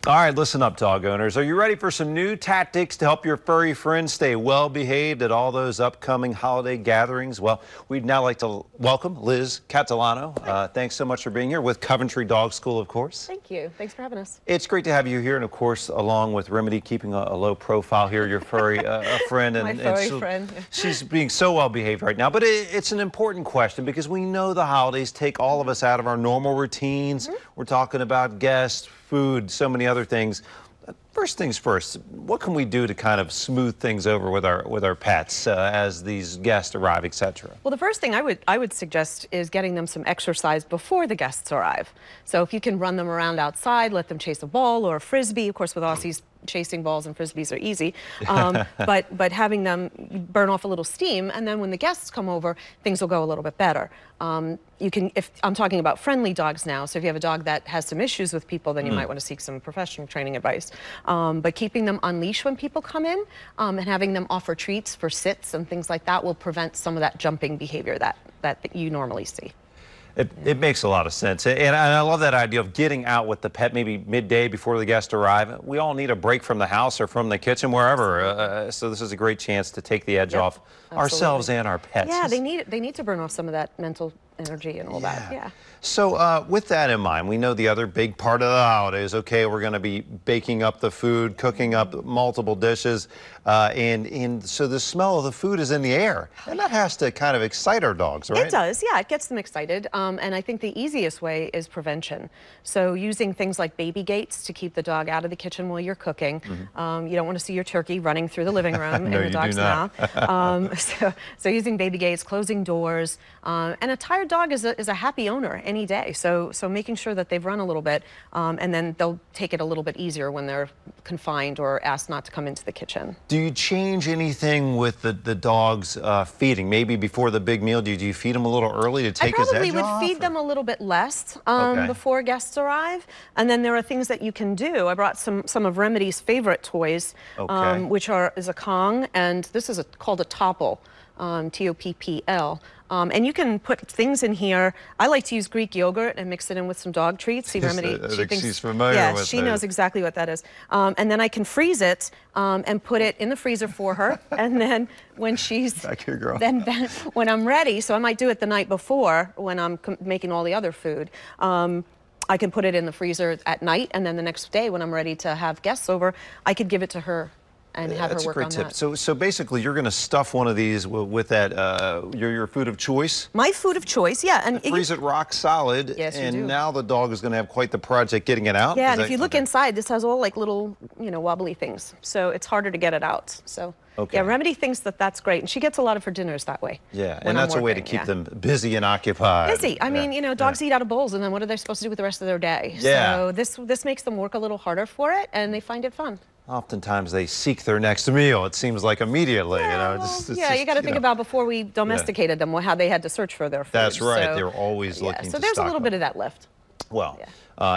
All right, listen up, dog owners. Are you ready for some new tactics to help your furry friends stay well behaved at all those upcoming holiday gatherings? Well, we'd now like to welcome Liz Catalano. Thanks so much for being here with Coventry Dog School, of course. Thank you. Thanks for having us. It's great to have you here, and of course, along with Remedy, keeping a low profile here, your furry friend. My furry friend. She's being so well behaved right now, but it's an important question because we know the holidays take all of us out of our normal routines. We're talking about guests, food, so many other things. First things first, what can we do to kind of smooth things over with our pets as these guests arrive, etc.? Well, the first thing I would suggest is getting them some exercise before the guests arrive. So if you can run them around outside, let them chase a ball or a frisbee. Of course, with Aussies, chasing balls and frisbees are easy, but having them burn off a little steam, and then when the guests come over, things will go a little bit better. If I'm talking about friendly dogs now, so if you have a dog that has some issues with people, then you might want to seek some professional training advice. But keeping them on leash when people come in, and having them offer treats for sits and things like that will prevent some of that jumping behavior that you normally see. It makes a lot of sense, and I love that idea of getting out with the pet maybe midday before the guests arrive. We all need a break from the house or from the kitchen, wherever, so this is a great chance to take the edge off ourselves and our pets. Yeah, they need to burn off some of that mental energy and all that. Yeah. So with that in mind, we know the other big part of the holidays, okay, we're going to be baking up the food, cooking up multiple dishes, and so the smell of the food is in the air, and that has to kind of excite our dogs, right? It does, yeah, it gets them excited, and I think the easiest way is prevention. So using things like baby gates to keep the dog out of the kitchen while you're cooking. You don't want to see your turkey running through the living room No, in the dog's mouth. So using baby gates, closing doors, and a tired dog is a happy owner any day. So making sure that they've run a little bit, and then they'll take it a little bit easier when they're confined or asked not to come into the kitchen. Do you change anything with the dog's feeding? Maybe before the big meal, do you feed them a little early to take his edge off? I probably would feed them a little bit less before guests arrive, and then there are things that you can do. I brought some of Remedy's favorite toys, which is a Kong, and this is called a Topple. T-O-P-P-L. And you can put things in here. I like to use Greek yogurt and mix it in with some dog treats. See, Remedy, she's familiar with it. She knows exactly what that is. And then I can freeze it and put it in the freezer for her. And then when she's back here, girl. Then when I'm ready, so I might do it the night before when I'm making all the other food. I can put it in the freezer at night, and then the next day when I'm ready to have guests over, I could give it to her and have her work on that. That's a great tip. So basically, you're going to stuff one of these with that your food of choice. My food of choice, yeah, and freeze it rock solid. Yes, you and do. Now the dog is going to have quite the project getting it out. Yeah, and if you look inside, this has all like little, wobbly things, so it's harder to get it out. So yeah, Remedy thinks that that's great, and she gets a lot of her dinners that way. Yeah, and that's a way to keep them busy and occupied. Busy. I mean, dogs eat out of bowls, and then what are they supposed to do with the rest of their day? Yeah. So this makes them work a little harder for it, and they find it fun. Oftentimes they seek their next meal, it seems like immediately. You got to think about before we domesticated them, how they had to search for their food. That's right, they're always looking to so there's a little bit of that left. Well,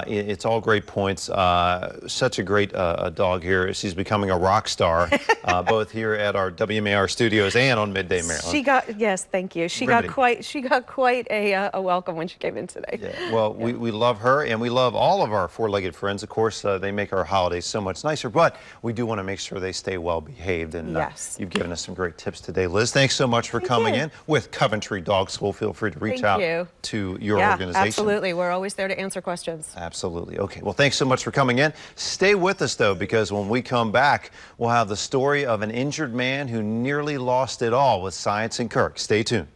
it's all great points. Such a great dog here. She's becoming a rock star, both here at our WMAR studios and on Midday Maryland. Yes, thank you. She got quite a welcome when she came in today. Yeah. Well, we love her, and we love all of our four-legged friends. Of course, they make our holidays so much nicer, but we do want to make sure they stay well behaved. And you've given us some great tips today, Liz. Thanks so much for coming in with Coventry Dog School. Feel free to reach out to your organization. Absolutely. We're always there to answer questions. Absolutely. Okay, well, thanks so much for coming in. Stay with us, though, because when we come back, we'll have the story of an injured man who nearly lost it all with Science and Kirk. Stay tuned.